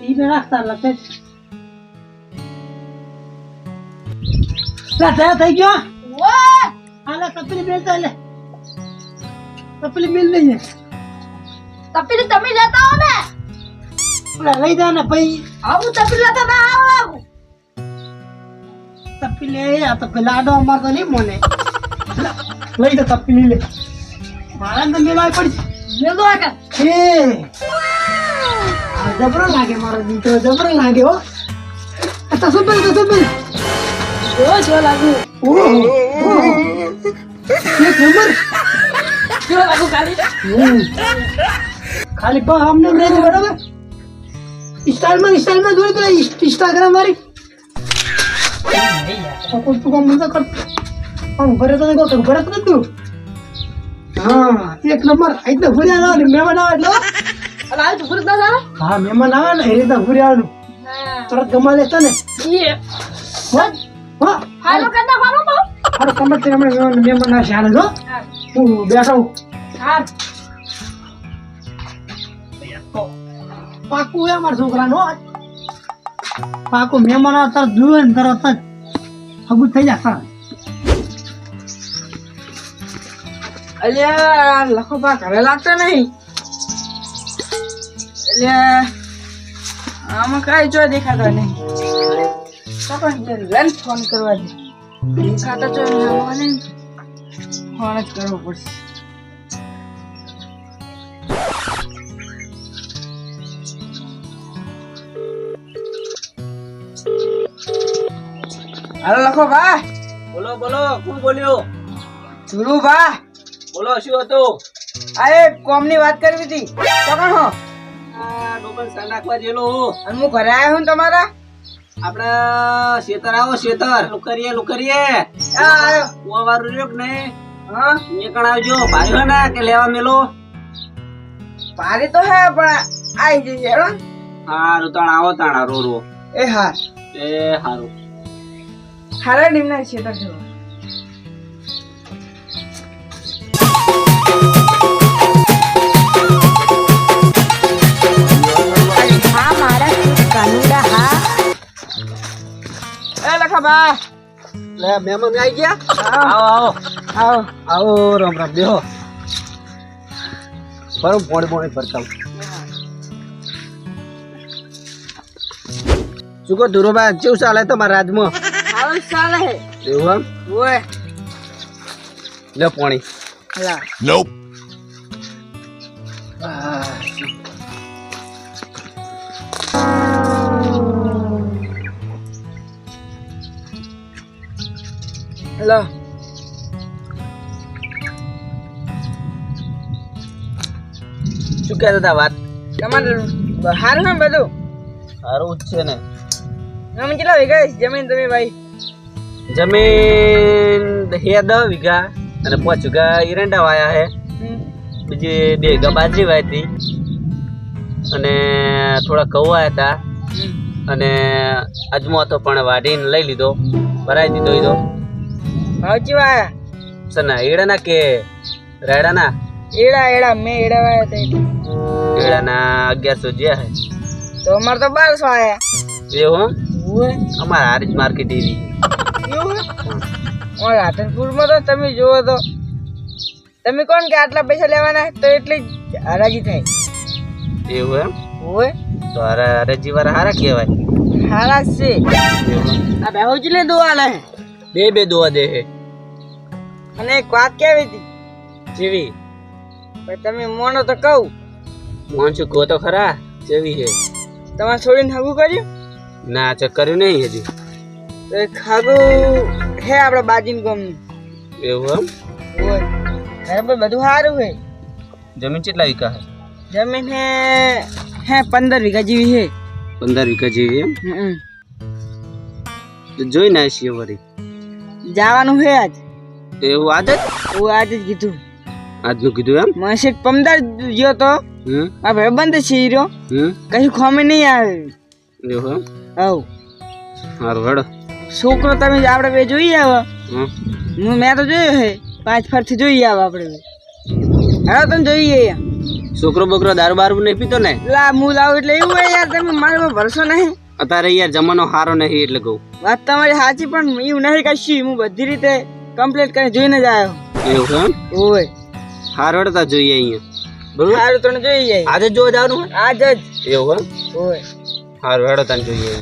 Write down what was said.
ઈને રાખતા લખે લા થઈ ગયો ઓય આલા તપલી બેલતા લે તપલી મિલ નહીં તપેલી તમે લેતા હો ને ઓલા લઈ જા ને ભાઈ આવું તપેલી લેતા ના આવું તપલી આ તો પેલાડો અમાર તો નહીં મોને લઈ જા તપલી લે મારા તો મેળાય પડી મેલો આ એ આ જબરો લાગે મારો દીકરો જબરો લાગે હો તો સુબે જો લાગુ ઓહ એક નંબર જો લાગુ ખાલી પા આમને રેજ બરાબર સ્ટાઇલમાં જોઈ પેલા ઇન્સ્ટાગ્રામ વાળી કોઈ તું કામ નતો કર આમ ભરે તો કો ભરે તો તું હા એક નંબર આઈ તો ભર્યા ના મહેમાન આવે એટલે અલા આ સુપર દા ના હા મહેમાન આવે ને એ તો ભર્યાનું તરત ગમા લેતા ને યે હા હાલો કદા ફાલો બહુ હારો કમર તે મહેમાન ના શાને જો હું બેઠો હા પાકું એ મારા છોકરાનો પાકું મહેમાન આવતા જુએ ને તરત જ હગું થઈ જાય અલ્યા લખો બા ઘરે લાગતા નહીં અલ્યા આમાં કાંઈ જો દેખાતા નહીં તો પણ રન ફોન કરવા દે દેખાતા જો મને ફોન જ કરવો પડશે હાલો લખો બા બોલો બોલો કોણ બોલ્યો ધુરુ બા બોલો શું હતું આ એક કોમની વાત કરવી હતી તો કોણ હો આ ડોબલ સા નાખવા જેલો હું અને હું ઘરે આવ્યો હું તમારા આપડા શેતર આવો શેતર લુકરીએ આ આવ્યો કુવા વાળું રહ્યો કે નહીં હા નીકળ આવજો ભાઈ હોય ને કે લેવા મેલો ભારે તો હે પણ આવી જશે હેડો હારું તાણ આવો તાણ રો એ હાર એ હારું હારા ડીમના છે તો જો એ લખા બા લે મહેમાન આવી ગયા આવો આવો આવો રામ રામ બેહો બરો પોણી ભરતા શું કહો ધુરુબા કેવું ચાલે તમારા રાજમાં આવો ચાલે હે એવું આમ ઓય લે પોણી લા હેલો શું કહેતા હતા વાત તમારું હારું હે બધું સારું જ છે ને અમે કેટલા વીઘા જમીન તમે ભાઈ જમીન હે 10 વીઘા અને 5 વીઘા ઈરંડા વાયા હે બીજી 2 વીઘા બાજરી વાઈ હતી અને થોડા ઘઉં વાયા હતા અને અજમો હતો પણ વાઢીને લઈ લીધો ભરાઈ દીધો ઈધો ભાવચી વાયા સના એડાના કે રાયડાના એડા મેં એડા વાયા હતા એડાના 1100 જ્યા હે તો અમાર તો 1200 આયા એવું ઓય અમારા હારી માર્કેટ એવી એવું ઓય રાધનપુરમાં તો તમે જોવો તો તમે કોણ કે આટલા પૈસા લેવાના તો એટલી જ હરાજી થાય એવું એમ ઓય તો હરાજી વાળા હારા કહેવાય હારા છે આ બેહોજી લે દોવા લે બે દોવા દે હે અને એક વાત કેવી હતી જેવી પણ તમે મોનો તો કહું મોનસુ કહો તો ખરા જેવી હે તમારે છોડીને હગું કર્યું ના કર્યું નહીં હજી તો એક હગું હે આપણા બાજીન ગામનું એવું એમ ઓય બરાબર બધું સારું હે જમીન કેટલા વીઘા હે જમીન હે 15 વીઘા જેવી હે 15 વીઘા જેવી એમ હમ તો જોઈ ના છીએ વળી જવાનું હે આજ એવું આજ જ હું આજે જ કીધું આજનું કીધું એમ મસીદ પમદાર ગયો તો આ ભાઈબંધ છે હીરો કશું ખોમે નહીં આવે એવું હવ સારું હેડો છોકરો તમે આપણે બે જોઈએ આવે મેં તો જોયો હે 5 ફરથી જોઈએ આવે આપણે હેડો તમે જોઈએ છોકરો બોકરો દારૂ બારૂ નહીં પીતો ને? લા હું લાવું એટલે એવું હોય યાર, તમે મારા પર ભરોસો નહીં. અત્યારે યાર જમાનો સારો નહીં એટલે કહું. વાત તમારી સાચી, પણ એવું નહીં કશું. હું બધી રીતે કમ્પ્લીટ કરી જોઈને જ આવ્યો. એવું છે એમ? ઓય હારો હેડતા જોઈએ અહીંયા. બરોબર, સારું તને જોઈ જાય આજે જોવા જવાનું હોય? આજ જ. એવું એમ? ઓય હારું હેડો તને જોઈએ.